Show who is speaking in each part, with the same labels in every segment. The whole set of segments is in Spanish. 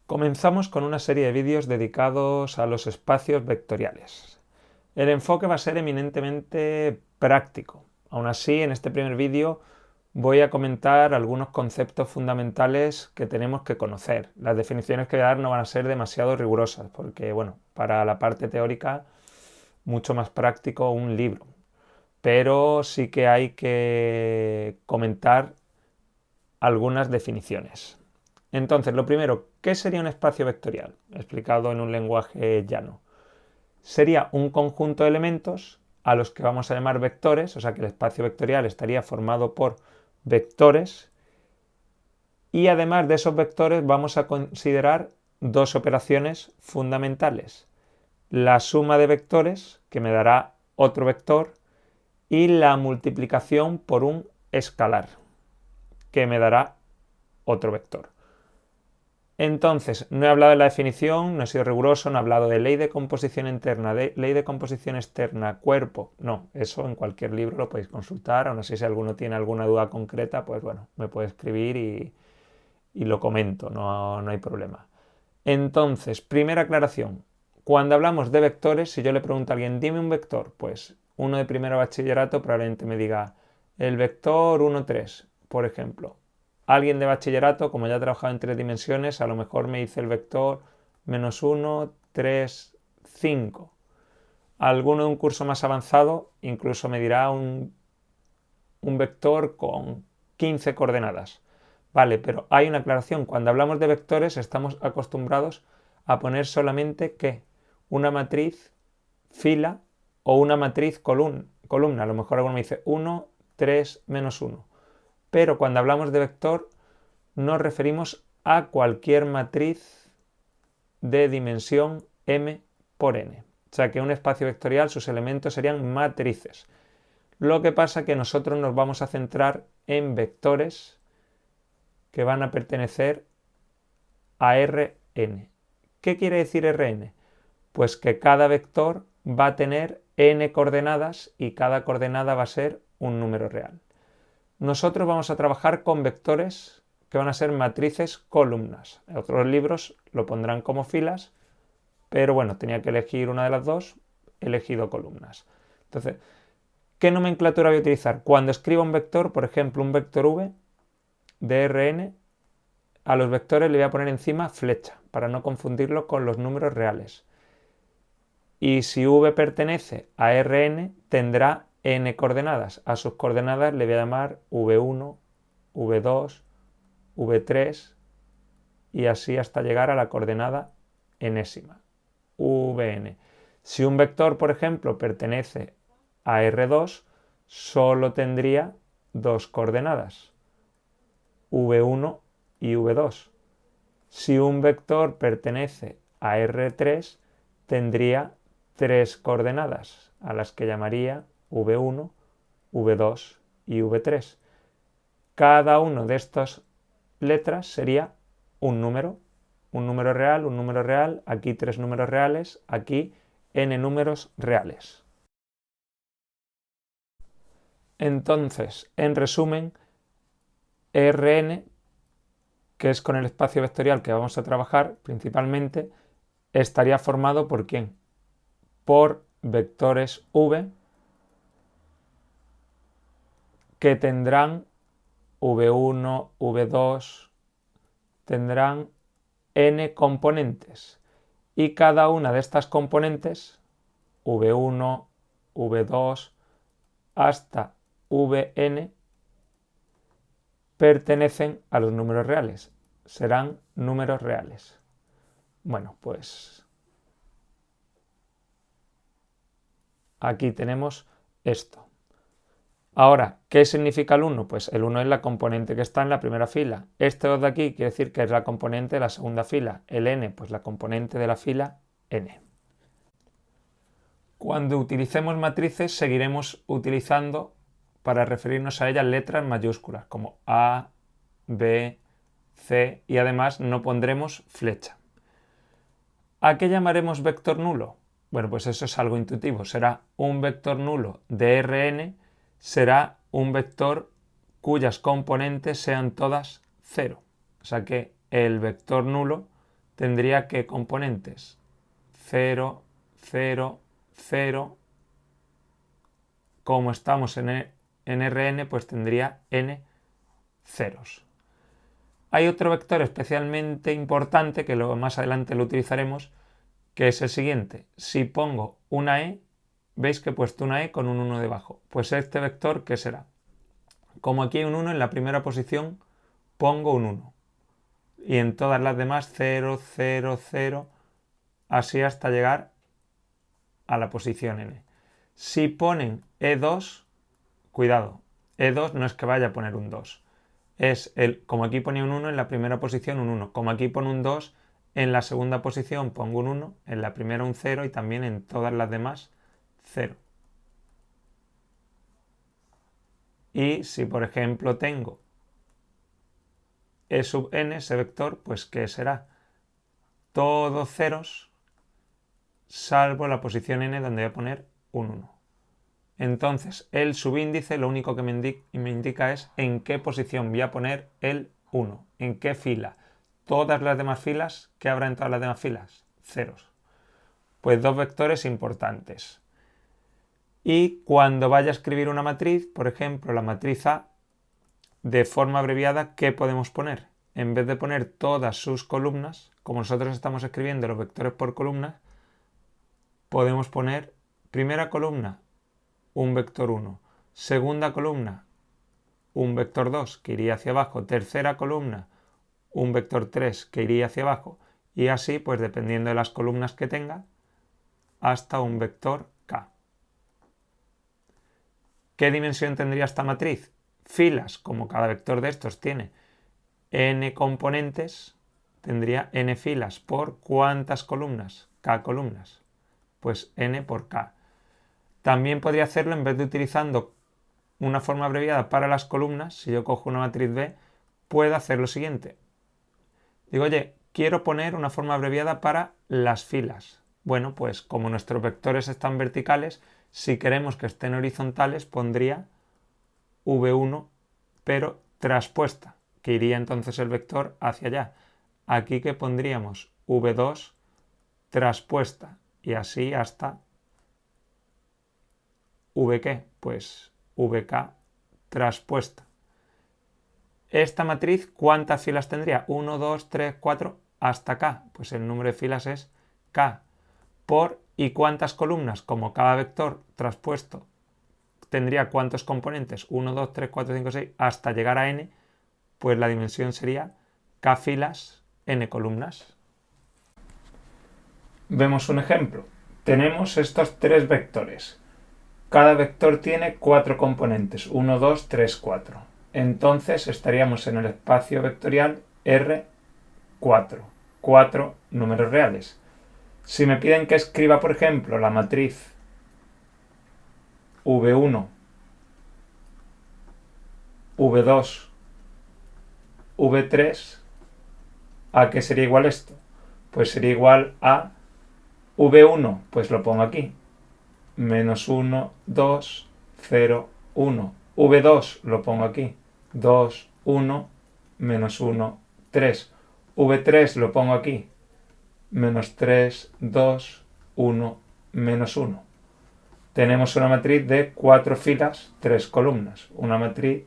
Speaker 1: Comenzamos con una serie de vídeos dedicados a los espacios vectoriales. El enfoque va a ser eminentemente práctico. Aún así, en este primer vídeo voy a comentar algunos conceptos fundamentales que tenemos que conocer. Las definiciones que voy a dar no van a ser demasiado rigurosas, porque, bueno, para la parte teórica, mucho más práctico un libro. Pero sí que hay que comentar algunas definiciones. Entonces, lo primero, ¿qué sería un espacio vectorial? Explicado en un lenguaje llano. Sería un conjunto de elementos a los que vamos a llamar vectores, o sea que el espacio vectorial estaría formado por vectores, y además de esos vectores vamos a considerar dos operaciones fundamentales. La suma de vectores, que me dará otro vector, y la multiplicación por un escalar, que me dará otro vector. Entonces, no he hablado de la definición, no he sido riguroso, no he hablado de ley de composición interna, de ley de composición externa, cuerpo. No, eso en cualquier libro lo podéis consultar. Aún así, si alguno tiene alguna duda concreta, pues bueno, me puede escribir y lo comento, no hay problema. Entonces, primera aclaración. Cuando hablamos de vectores, si yo le pregunto a alguien, dime un vector, pues uno de primero bachillerato probablemente me diga el vector 1, 3, por ejemplo. Alguien de bachillerato, como ya ha trabajado en tres dimensiones, a lo mejor me dice el vector -1, 3, 5. Alguno de un curso más avanzado incluso me dirá un vector con 15 coordenadas. Vale, pero hay una aclaración. Cuando hablamos de vectores estamos acostumbrados a poner solamente ¿qué? Una matriz fila o una matriz columna. A lo mejor alguno me dice 1, 3, -1. Pero cuando hablamos de vector nos referimos a cualquier matriz de dimensión m por n. O sea que un espacio vectorial, sus elementos serían matrices. Lo que pasa es que nosotros nos vamos a centrar en vectores que van a pertenecer a Rn. ¿Qué quiere decir Rn? Pues que cada vector va a tener n coordenadas y cada coordenada va a ser un número real. Nosotros vamos a trabajar con vectores que van a ser matrices columnas. En otros libros lo pondrán como filas, pero bueno, tenía que elegir una de las dos, he elegido columnas. Entonces, ¿qué nomenclatura voy a utilizar? Cuando escriba un vector, por ejemplo, un vector v de Rn, a los vectores le voy a poner encima flecha, para no confundirlo con los números reales. Y si v pertenece a Rn, tendrá n coordenadas. A sus coordenadas le voy a llamar v1, v2, v3 y así hasta llegar a la coordenada enésima, vn. Si un vector, por ejemplo, pertenece a R2, solo tendría dos coordenadas, v1 y v2. Si un vector pertenece a R3, tendría tres coordenadas, a las que llamaría v1, v2 y v3. Cada uno de estas letras sería un número real, aquí tres números reales, aquí n números reales. Entonces, en resumen, Rn, que es con el espacio vectorial que vamos a trabajar principalmente, estaría formado por ¿quién? Por vectores v que tendrán v1, v2, tendrán n componentes y cada una de estas componentes, v1, v2 hasta vn, pertenecen a los números reales, serán números reales. Bueno, pues aquí tenemos esto. Ahora, ¿qué significa el 1? Pues el 1 es la componente que está en la primera fila. Este 2 de aquí quiere decir que es la componente de la segunda fila. El n, pues la componente de la fila n. Cuando utilicemos matrices seguiremos utilizando para referirnos a ellas letras mayúsculas como A, B, C y además no pondremos flecha. ¿A qué llamaremos vector nulo? Bueno, pues eso es algo intuitivo. Será un vector nulo de Rn, será un vector cuyas componentes sean todas 0. O sea que el vector nulo tendría que componentes 0, 0, 0. Como estamos en Rn, pues tendría n ceros. Hay otro vector especialmente importante, que más adelante lo utilizaremos, que es el siguiente. Si pongo una e, veis que he puesto una e con un 1 debajo. Pues este vector, ¿qué será? Como aquí hay un 1, en la primera posición pongo un 1. Y en todas las demás 0, 0, 0, así hasta llegar a la posición n. Si ponen e2, cuidado, e2 no es que vaya a poner un 2. Como aquí ponía un 1, en la primera posición un 1. Como aquí pone un 2, en la segunda posición pongo un 1, en la primera un 0 y también en todas las demás 0. Y si por ejemplo tengo e sub n, ese vector, pues ¿qué será? Todos ceros, salvo la posición n donde voy a poner un 1. Entonces el subíndice lo único que me indica es en qué posición voy a poner el 1, en qué fila. Todas las demás filas, ¿qué habrá en todas las demás filas? Ceros. Pues dos vectores importantes. Y cuando vaya a escribir una matriz, por ejemplo la matriz A, de forma abreviada, ¿qué podemos poner? En vez de poner todas sus columnas, como nosotros estamos escribiendo los vectores por columnas, podemos poner primera columna un vector 1, segunda columna un vector 2 que iría hacia abajo, tercera columna un vector 3 que iría hacia abajo y así, pues dependiendo de las columnas que tenga, hasta un vector k. ¿Qué dimensión tendría esta matriz? Filas, como cada vector de estos tiene n componentes, tendría n filas por ¿cuántas columnas? K columnas. Pues n por k. También podría hacerlo en vez de utilizando una forma abreviada para las columnas. Si yo cojo una matriz B, puedo hacer lo siguiente. Digo, oye, quiero poner una forma abreviada para las filas. Bueno, pues como nuestros vectores están verticales, si queremos que estén horizontales, pondría V1, pero traspuesta, que iría entonces el vector hacia allá. Aquí que pondríamos V2 traspuesta y así hasta ¿V qué? Pues VK traspuesta. Esta matriz, ¿cuántas filas tendría? 1, 2, 3, 4, hasta K. Pues el número de filas es K. ¿Y cuántas columnas? Como cada vector traspuesto tendría cuántos componentes, 1, 2, 3, 4, 5, 6, hasta llegar a n, pues la dimensión sería K filas, n columnas. Vemos un ejemplo. Tenemos estos tres vectores. Cada vector tiene 4 componentes, 1, 2, 3, 4. Entonces estaríamos en el espacio vectorial R4, 4 números reales. Si me piden que escriba, por ejemplo, la matriz V1, V2, V3, ¿a qué sería igual esto? Pues sería igual a V1, pues lo pongo aquí, menos 1, 2, 0, 1. V2 lo pongo aquí, 2, 1, menos 1, 3. V3 lo pongo aquí, menos 3, 2, 1, menos 1. Tenemos una matriz de 4 filas, 3 columnas. Una matriz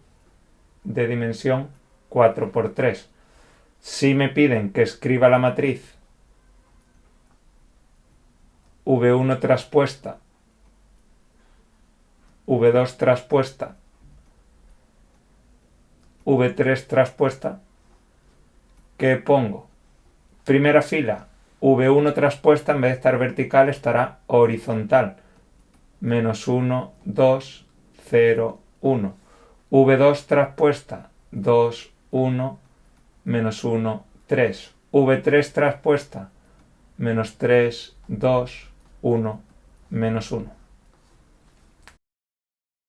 Speaker 1: de dimensión 4 por 3. Si me piden que escriba la matriz V1 traspuesta, V2 traspuesta, V3 traspuesta, ¿qué pongo? Primera fila, V1 traspuesta, en vez de estar vertical, estará horizontal. Menos 1, 2, 0, 1. V2 traspuesta, 2, 1, menos 1, 3. V3 traspuesta, menos 3, 2, 1, menos 1.